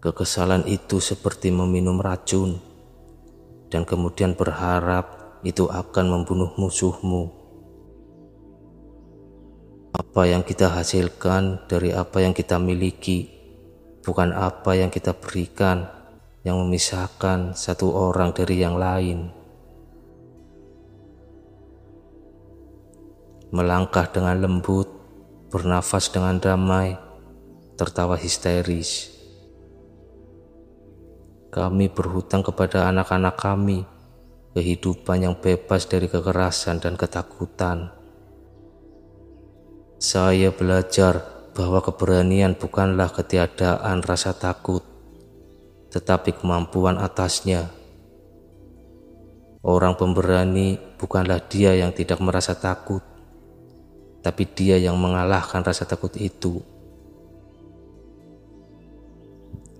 Kekesalan itu seperti meminum racun, dan kemudian berharap itu akan membunuh musuhmu. Apa yang kita hasilkan dari apa yang kita miliki, bukan apa yang kita berikan, yang memisahkan satu orang dari yang lain. Melangkah dengan lembut, bernafas dengan damai, tertawa histeris. Kami berhutang kepada anak-anak kami kehidupan yang bebas dari kekerasan dan ketakutan. Saya belajar bahwa keberanian bukanlah ketiadaan rasa takut, tetapi kemampuan atasnya. Orang pemberani bukanlah dia yang tidak merasa takut, tapi dia yang mengalahkan rasa takut itu.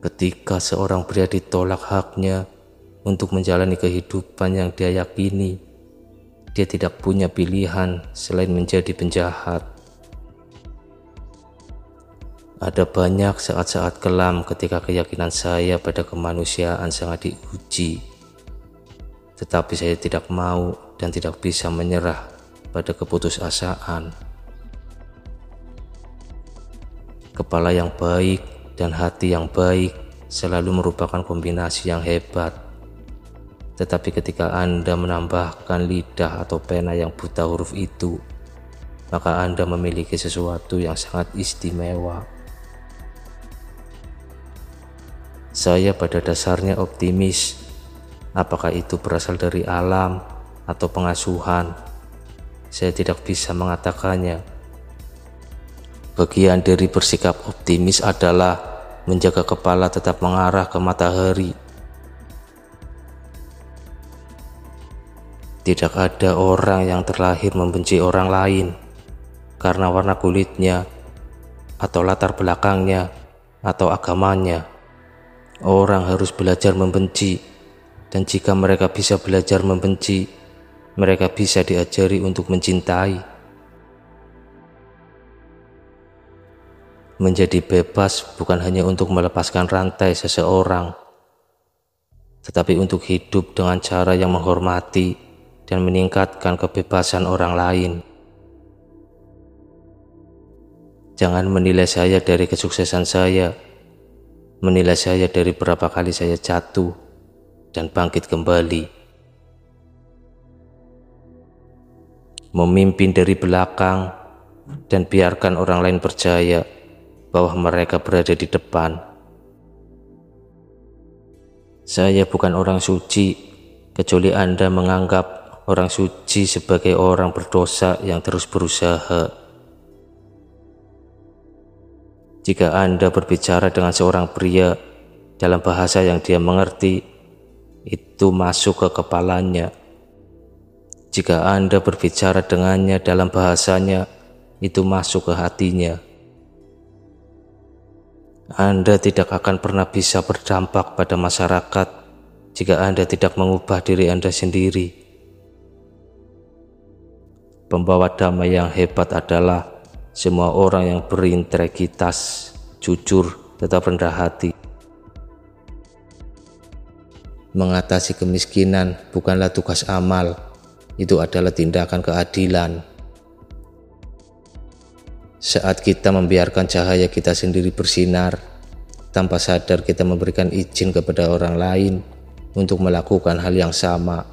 Ketika seorang pria ditolak haknya untuk menjalani kehidupan yang dia yakini, dia tidak punya pilihan selain menjadi penjahat. Ada banyak saat-saat kelam ketika keyakinan saya pada kemanusiaan sangat diuji, tetapi saya tidak mau dan tidak bisa menyerah pada keputusasaan. Kepala yang baik dan hati yang baik selalu merupakan kombinasi yang hebat. Tetapi ketika Anda menambahkan lidah atau pena yang buta huruf itu, maka Anda memiliki sesuatu yang sangat istimewa. Saya pada dasarnya optimis, apakah itu berasal dari alam atau pengasuhan. Saya tidak bisa mengatakannya. Bagian dari bersikap optimis adalah menjaga kepala tetap mengarah ke matahari. Tidak ada orang yang terlahir membenci orang lain karena warna kulitnya, atau latar belakangnya, atau agamanya. Orang harus belajar membenci, dan jika mereka bisa belajar membenci, mereka bisa diajari untuk mencintai. Menjadi bebas bukan hanya untuk melepaskan rantai seseorang, tetapi untuk hidup dengan cara yang menghormati dan meningkatkan kebebasan orang lain. Jangan menilai saya dari kesuksesan saya, menilai saya dari berapa kali saya jatuh dan bangkit kembali. Memimpin dari belakang dan biarkan orang lain percaya bahwa mereka berada di depan. Saya bukan orang suci, kecuali Anda menganggap orang suci sebagai orang berdosa yang terus berusaha. Jika Anda berbicara dengan seorang pria dalam bahasa yang dia mengerti, itu masuk ke kepalanya. Jika Anda berbicara dengannya dalam bahasanya, itu masuk ke hatinya. Anda tidak akan pernah bisa berdampak pada masyarakat jika Anda tidak mengubah diri Anda sendiri. Pembawa damai yang hebat adalah semua orang yang berintegritas, jujur, tetap rendah hati. Mengatasi kemiskinan bukanlah tugas amal, itu adalah tindakan keadilan. Saat kita membiarkan cahaya kita sendiri bersinar, tanpa sadar kita memberikan izin kepada orang lain untuk melakukan hal yang sama.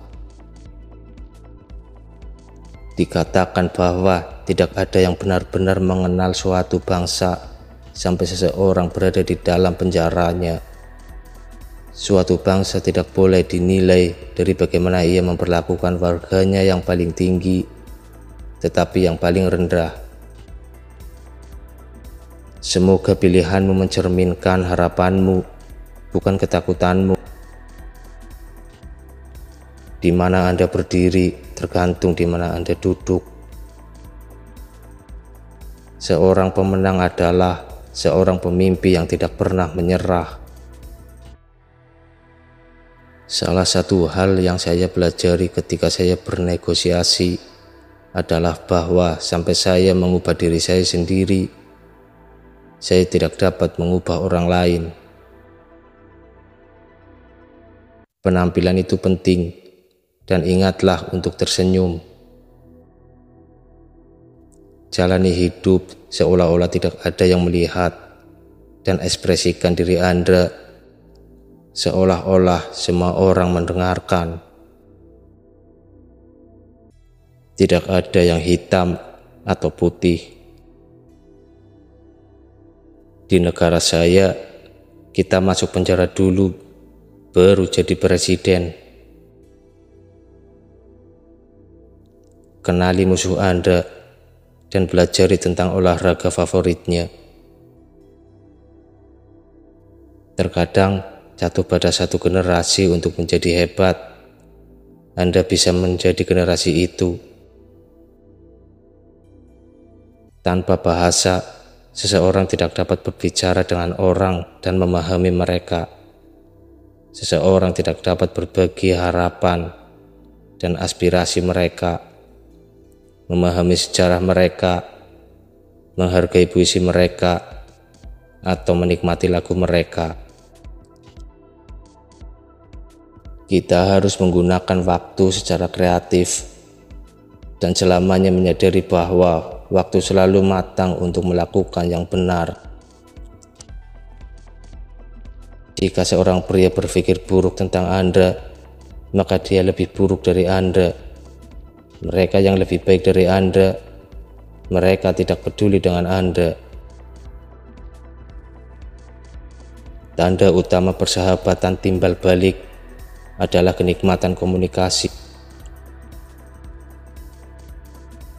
Dikatakan bahwa tidak ada yang benar-benar mengenal suatu bangsa sampai seseorang berada di dalam penjaranya. Suatu bangsa tidak boleh dinilai dari bagaimana ia memperlakukan warganya yang paling tinggi, tetapi yang paling rendah. Semoga pilihanmu mencerminkan harapanmu, bukan ketakutanmu. Di mana Anda berdiri tergantung di mana Anda duduk. Seorang pemenang adalah seorang pemimpi yang tidak pernah menyerah. Salah satu hal yang saya pelajari ketika saya bernegosiasi adalah bahwa sampai saya mengubah diri saya sendiri, saya tidak dapat mengubah orang lain. Penampilan itu penting, dan ingatlah untuk tersenyum. Jalani hidup seolah-olah tidak ada yang melihat, dan ekspresikan diri Anda seolah-olah semua orang mendengarkan. Tidak ada yang hitam atau putih. Di negara saya, kita masuk penjara dulu, baru jadi presiden. Kenali musuh Anda dan pelajari tentang olahraga favoritnya. Terkadang jatuh pada satu generasi untuk menjadi hebat. Anda bisa menjadi generasi itu. Tanpa bahasa, seseorang tidak dapat berbicara dengan orang dan memahami mereka. Seseorang tidak dapat berbagi harapan dan aspirasi mereka, memahami sejarah mereka, menghargai puisi mereka, atau menikmati lagu mereka. Kita harus menggunakan waktu secara kreatif dan selamanya menyadari bahwa waktu selalu matang untuk melakukan yang benar. Jika seorang pria berpikir buruk tentang Anda, maka dia lebih buruk dari Anda. Mereka yang lebih baik dari Anda, mereka tidak peduli dengan Anda. Tanda utama persahabatan timbal balik adalah kenikmatan komunikasi.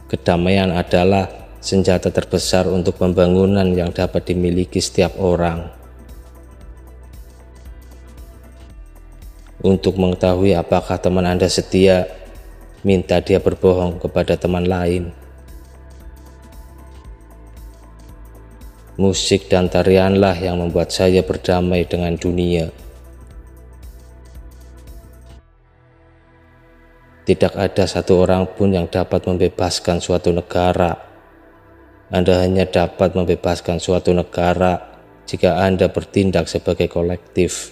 Kedamaian adalah senjata terbesar untuk pembangunan yang dapat dimiliki setiap orang. Untuk mengetahui apakah teman Anda setia, minta dia berbohong kepada teman lain. Musik dan tarianlah yang membuat saya berdamai dengan dunia. Tidak ada satu orang pun yang dapat membebaskan suatu negara. Anda hanya dapat membebaskan suatu negara jika Anda bertindak sebagai kolektif.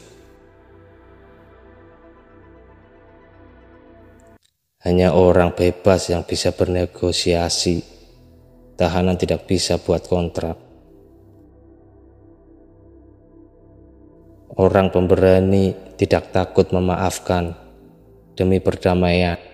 Hanya orang bebas yang bisa bernegosiasi. Tahanan tidak bisa buat kontrak. Orang pemberani tidak takut memaafkan demi perdamaian.